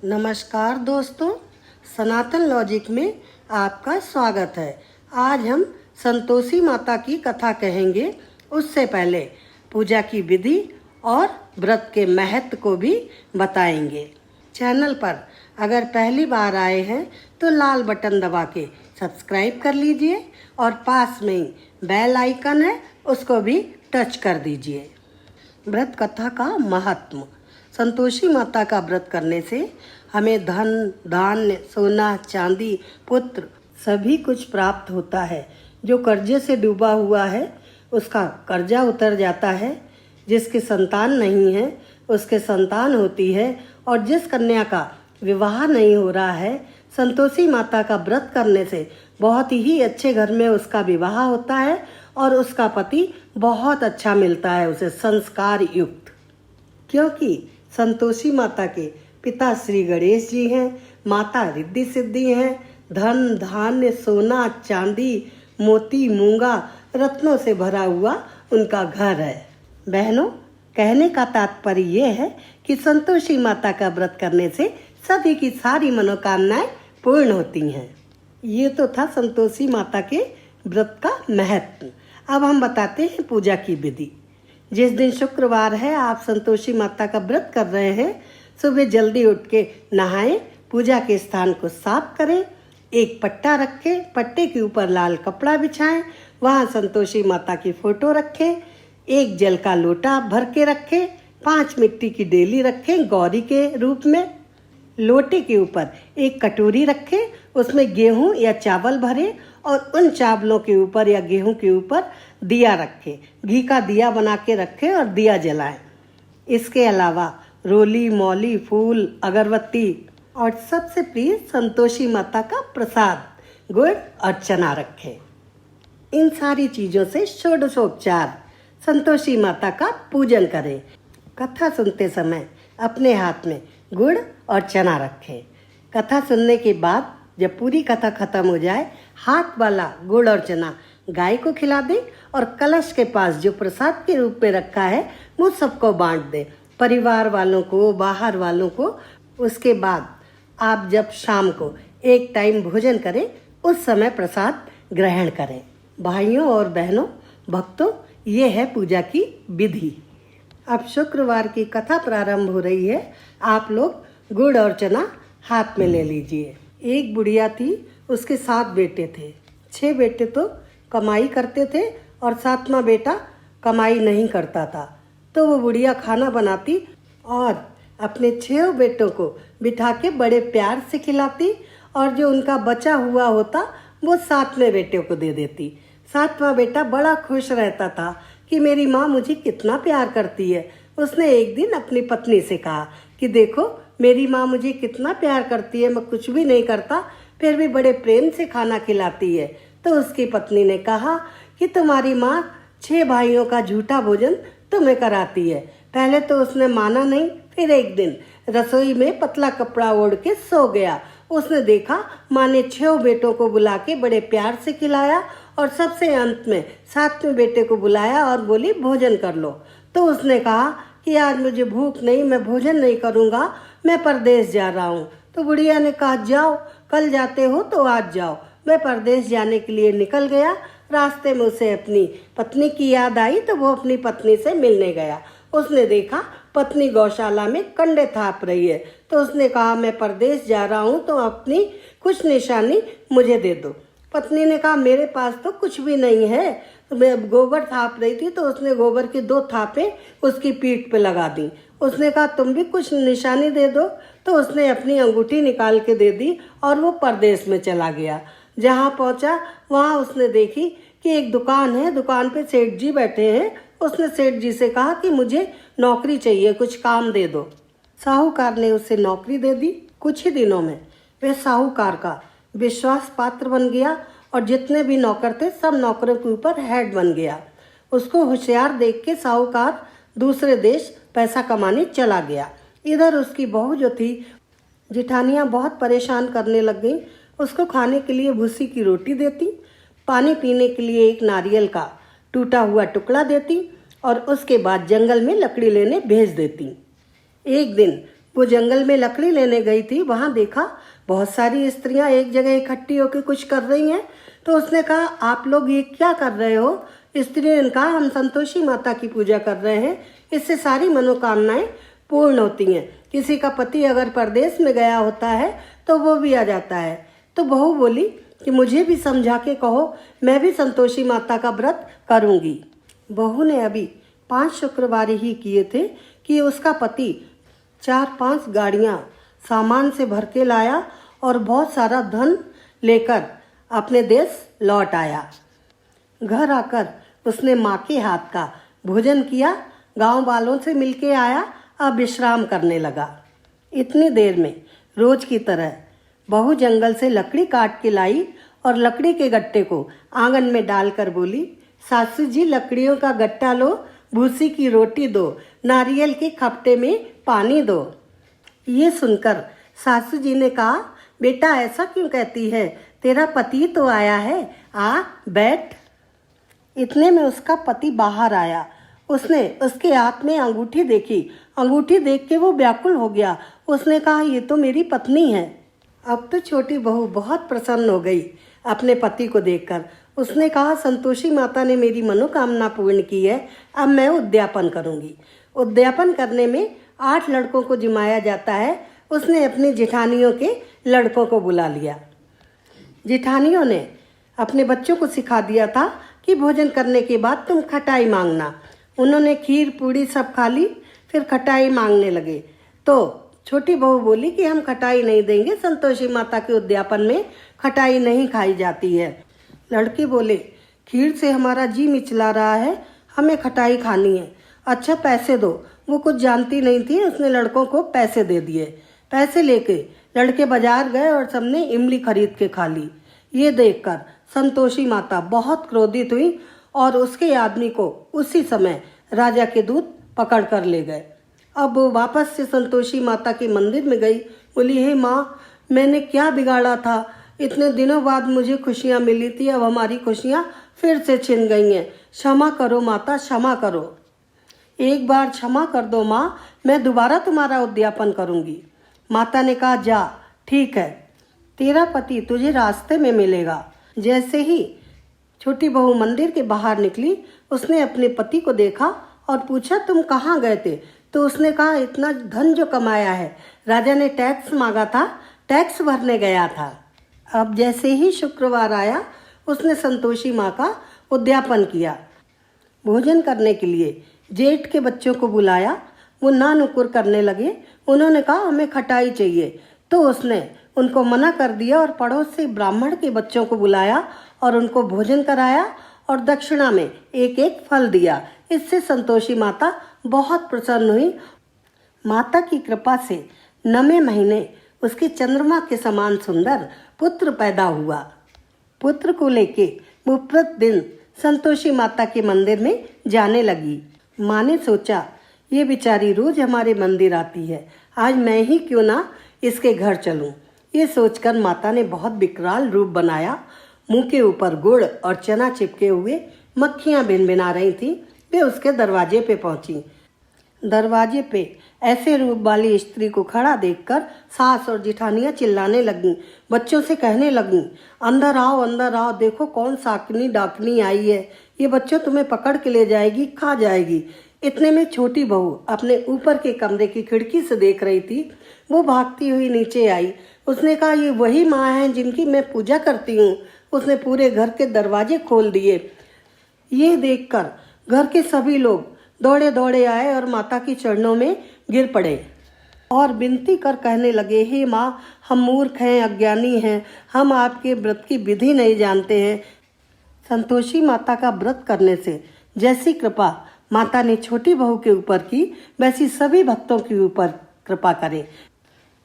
नमस्कार दोस्तों, सनातन लॉजिक में आपका स्वागत है। आज हम संतोषी माता की कथा कहेंगे। उससे पहले पूजा की विधि और व्रत के महत्व को भी बताएंगे। चैनल पर अगर पहली बार आए हैं तो लाल बटन दबा के सब्सक्राइब कर लीजिए और पास में ही बेल आइकन है, उसको भी टच कर दीजिए। व्रत कथा का महत्व। संतोषी माता का व्रत करने से हमें धन, धान्य, सोना, चांदी, पुत्र सभी कुछ प्राप्त होता है। जो कर्जे से डूबा हुआ है उसका कर्जा उतर जाता है। जिसके संतान नहीं है उसके संतान होती है। और जिस कन्या का विवाह नहीं हो रहा है, संतोषी माता का व्रत करने से बहुत ही अच्छे घर में उसका विवाह होता है और उसका पति बहुत अच्छा मिलता है उसे, संस्कार युक्त। क्योंकि संतोषी माता के पिता श्री गणेश जी हैं, माता रिद्धि सिद्धि हैं। धन, धान्य, सोना, चांदी, मोती, मूंगा, रत्नों से भरा हुआ उनका घर है। बहनों, कहने का तात्पर्य ये है कि संतोषी माता का व्रत करने से सभी की सारी मनोकामनाएं पूर्ण होती हैं। ये तो था संतोषी माता के व्रत का महत्व। अब हम बताते हैं पूजा की विधि। जिस दिन शुक्रवार है, आप संतोषी माता का व्रत कर रहे हैं, सुबह जल्दी उठ के नहाएं, पूजा के स्थान को साफ करें, एक पट्टा रखें, पट्टे के ऊपर लाल कपड़ा बिछाएं, वहाँ संतोषी माता की फोटो रखें, एक जल का लोटा भर के रखें, 5 मिट्टी की डेली रखें गौरी के रूप में। लोटे के ऊपर एक कटोरी रखें, उसमें गेहूं या चावल भरें और उन चावलों के ऊपर या गेहूं के ऊपर दिया रखें। घी का दिया बना के रखें और दिया जलाएं। इसके अलावा रोली, मौली, फूल, अगरबत्ती और सबसे प्रिय संतोषी माता का प्रसाद गुड़ और चना रखें। इन सारी चीज़ों से षोडशोपचार संतोषी माता का पूजन करें। कथा सुनते समय अपने हाथ में गुड़ और चना रखें। कथा सुनने के बाद जब पूरी कथा खत्म हो जाए, हाथ वाला गुड़ और चना गाय को खिला दें और कलश के पास जो प्रसाद के रूप में रखा है वो सबको बांट दें, परिवार वालों को, बाहर वालों को। उसके बाद आप जब शाम को एक टाइम भोजन करें, उस समय प्रसाद ग्रहण करें। भाइयों और बहनों, भक्तों, ये है पूजा की विधि। अब शुक्रवार की कथा प्रारंभ हो रही है। आप लोग गुड़ और चना हाथ में ले लीजिए। एक बुढ़िया थी, उसके 7 बेटे थे। 6 बेटे तो कमाई करते थे और 7वां बेटा कमाई नहीं करता था। तो वो बुढ़िया खाना बनाती और अपने 6 बेटों को बिठा के बड़े प्यार से खिलाती और जो उनका बचा हुआ होता वो 7वें बेटे को दे देती। 7वां बेटा बड़ा खुश रहता था कि मेरी माँ मुझे कितना प्यार करती है। उसने एक दिन अपनी पत्नी से कहा कि देखो, मेरी माँ मुझे कितना प्यार करती है, मैं कुछ भी नहीं करता फिर भी बड़े प्रेम से खाना खिलाती है। तो उसकी पत्नी ने कहा कि तुम्हारी माँ 6 भाइयों का झूठा भोजन तुम्हें कराती है। पहले तो उसने माना नहीं, फिर एक दिन रसोई में पतला कपड़ा ओढ़ के सो गया। उसने देखा माँ ने 6 बेटों को बुला के बड़े प्यार से खिलाया और सबसे अंत में 7वें बेटे को बुलाया और बोली भोजन कर लो। तो उसने कहा कि आज मुझे भूख नहीं, मैं भोजन नहीं करूँगा, मैं परदेश जा रहा हूँ। तो बुढ़िया ने कहा जाओ, कल जाते हो तो आज जाओ। वह परदेश जाने के लिए निकल गया। रास्ते में उसे अपनी पत्नी की याद आई तो वो अपनी पत्नी से मिलने गया। उसने देखा पत्नी गौशाला में कंडे थाप रही है। तो उसने कहा मैं परदेश जा रहा हूँ तो अपनी कुछ निशानी मुझे दे दो। पत्नी ने कहा मेरे पास तो कुछ भी नहीं है। मैं गोबर थाप रही थी तो उसने गोबर की 2 थापें उसकी पीठ पे लगा दी। उसने कहा तुम भी कुछ निशानी दे दो। तो उसने अपनी अंगूठी निकाल के दे दी और वो परदेश में चला गया। जहाँ पहुँचा वहाँ उसने देखी कि एक दुकान है, दुकान पे सेठ जी बैठे हैं। उसने सेठ जी से कहा कि मुझे नौकरी चाहिए, कुछ काम दे दो। साहूकार ने उसे नौकरी दे दी। कुछ ही दिनों में वह साहूकार का विश्वास पात्र बन गया और जितने भी नौकर थे सब नौकरों के ऊपर हेड बन गया। उसको होशियार देख के साहूकार दूसरे देश पैसा कमाने चला गया। इधर उसकी बहू जो थी, जिठानियाँ बहुत परेशान करने लग गई। उसको खाने के लिए भूसी की रोटी देती, पानी पीने के लिए एक नारियल का टूटा हुआ टुकड़ा देती और उसके बाद जंगल में लकड़ी लेने भेज देती। एक दिन वो जंगल में लकड़ी लेने गई थी, वहाँ देखा बहुत सारी स्त्रियाँ एक जगह इकट्ठी होकर कुछ कर रही हैं। तो उसने कहा, आप लोग ये क्या कर रहे हो? स्त्री ने कहा, हम संतोषी माता की पूजा कर रहे हैं, इससे सारी मनोकामनाएं पूर्ण होती हैं। किसी का पति अगर परदेश में गया होता है तो वो भी आ जाता है। तो बहू बोली कि मुझे भी समझा के कहो, मैं भी संतोषी माता का व्रत करूँगी। बहू ने अभी 5 शुक्रवार ही किए थे कि उसका पति 4-5 गाड़ियाँ सामान से भर के लाया और बहुत सारा धन लेकर अपने देश लौट आया। घर आकर उसने माँ के हाथ का भोजन किया, गांव वालों से मिलके आया, अब विश्राम करने लगा। इतनी देर में रोज की तरह बहू जंगल से लकड़ी काट के लाई और लकड़ी के गट्टे को आंगन में डालकर बोली, सासू जी लकड़ियों का गट्टा लो, भूसी की रोटी दो, नारियल के खपटे में पानी दो। ये सुनकर सासू जी ने कहा, बेटा ऐसा क्यों कहती है, तेरा पति तो आया है, आ बैठ। इतने में उसका पति बाहर आया। उसने उसके हाथ में अंगूठी देखी। अंगूठी देख के वो व्याकुल हो गया। उसने कहा, ये तो मेरी पत्नी है। अब तो छोटी बहू बहुत प्रसन्न हो गई अपने पति को देखकर। उसने कहा, संतोषी माता ने मेरी मनोकामना पूर्ण की है, अब मैं उद्यापन करूंगी। उद्यापन करने में 8 लड़कों को जिमाया जाता है। उसने अपनी जेठानियों के लड़कों को बुला लिया। जेठानियों ने अपने बच्चों को सिखा दिया था कि भोजन करने के बाद तुम खटाई मांगना। उन्होंने खीर पूड़ी सब खा ली, फिर खटाई मांगने लगे। तो छोटी बहू बोली कि हम खटाई नहीं देंगे, संतोषी माता के उद्यापन में खटाई नहीं खाई जाती है। लड़के बोले, खीर से हमारा जी मिचला रहा है, हमें खटाई खानी है। अच्छा पैसे दो। वो कुछ जानती नहीं थी, उसने लड़कों को पैसे दे दिए। पैसे लेके लड़के बाजार गए और सबने इमली खरीद के खा ली। ये देखकर संतोषी माता बहुत क्रोधित हुई और उसके आदमी को उसी समय राजा के दूत पकड़ कर ले गए। अब वो वापस से संतोषी माता के मंदिर में गई। बोली, हे माँ, मैंने क्या बिगाड़ा था? इतने दिनों बाद मुझे खुशियाँ मिली थी, अब हमारी खुशियाँ फिर से छिन गई हैं। क्षमा करो माता, क्षमा करो। एक बार क्षमा कर दो माँ, मैं दोबारा तुम्हारा उद्यापन करूँगी। माता ने कहा, जा ठीक है, तेरा पति तुझे रास्ते में मिलेगा। जैसे ही छोटी बहू मंदिर के बाहर निकली, उसने अपने पति को देखा और पूछा, तुम कहाँ गए थे? तो उसने कहा, इतना धन जो कमाया है, राजा ने टैक्स मांगा था, टैक्स भरने गया था। अब जैसे ही शुक्रवार आया, उसने संतोषी माँ का उद्यापन किया। भोजन करने के लिए जेठ के बच्चों को बुलाया। वो ना नुकुर करने लगे। उन्होंने कहा, हमें खटाई चाहिए। तो उसने उनको मना कर दिया और पड़ोस से ब्राह्मण के बच्चों को बुलाया और उनको भोजन कराया और दक्षिणा में एक एक फल दिया। इससे संतोषी माता बहुत प्रसन्न हुई। माता की कृपा से 9वें महीने उसके चंद्रमा के समान सुंदर पुत्र पैदा हुआ। पुत्र को लेके वो प्रतिदिन संतोषी माता के मंदिर में जाने लगी। माँ ने सोचा, ये बेचारी रोज हमारे मंदिर आती है, आज मैं ही क्यों ना इसके घर चलूं। ये सोचकर माता ने बहुत विकराल रूप बनाया। मुंह के ऊपर गुड़ और चना चिपके हुए मक्खियां भिनभिना रही थी। वे उसके दरवाजे पे पहुंची। दरवाजे पे ऐसे रूप वाली स्त्री को खड़ा देखकर सास और जिठानियां चिल्लाने लगीं, बच्चों से कहने लगीं, अंदर आओ, देखो कौन साकनी डाकनी आई है, ये बच्चों तुम्हें पकड़ के ले जाएगी, खा जाएगी। इतने में छोटी बहू अपने ऊपर के कमरे की खिड़की से देख रही थी। वो भागती हुई नीचे आई। उसने कहा, ये वही माँ है जिनकी मैं पूजा करती हूँ। उसने पूरे घर के दरवाजे खोल दिए। ये देखकर घर के सभी लोग दौड़े दौड़े आए और माता की चरणों में गिर पड़े और विनती कर कहने लगे, हे माँ, हम मूर्ख हैं, अज्ञानी हैं, हम आपके व्रत की विधि नहीं जानते हैं। संतोषी माता का व्रत करने से जैसी कृपा माता ने छोटी बहू के ऊपर की, वैसी सभी भक्तों के ऊपर कृपा करे।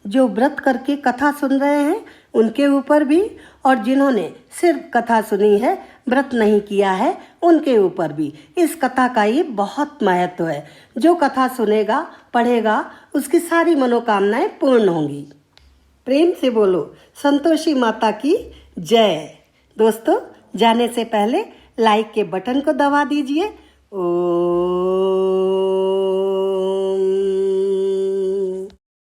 जो व्रत करके कथा सुन रहे हैं उनके ऊपर भी, और जिन्होंने सिर्फ कथा सुनी है, व्रत नहीं किया है, उनके ऊपर भी। इस कथा का ये बहुत महत्व है। जो कथा सुनेगा, पढ़ेगा, उसकी सारी मनोकामनाएं पूर्ण होंगी। प्रेम से बोलो संतोषी माता की जय। दोस्तों, जाने से पहले लाइक के बटन को दबा दीजिए। ओ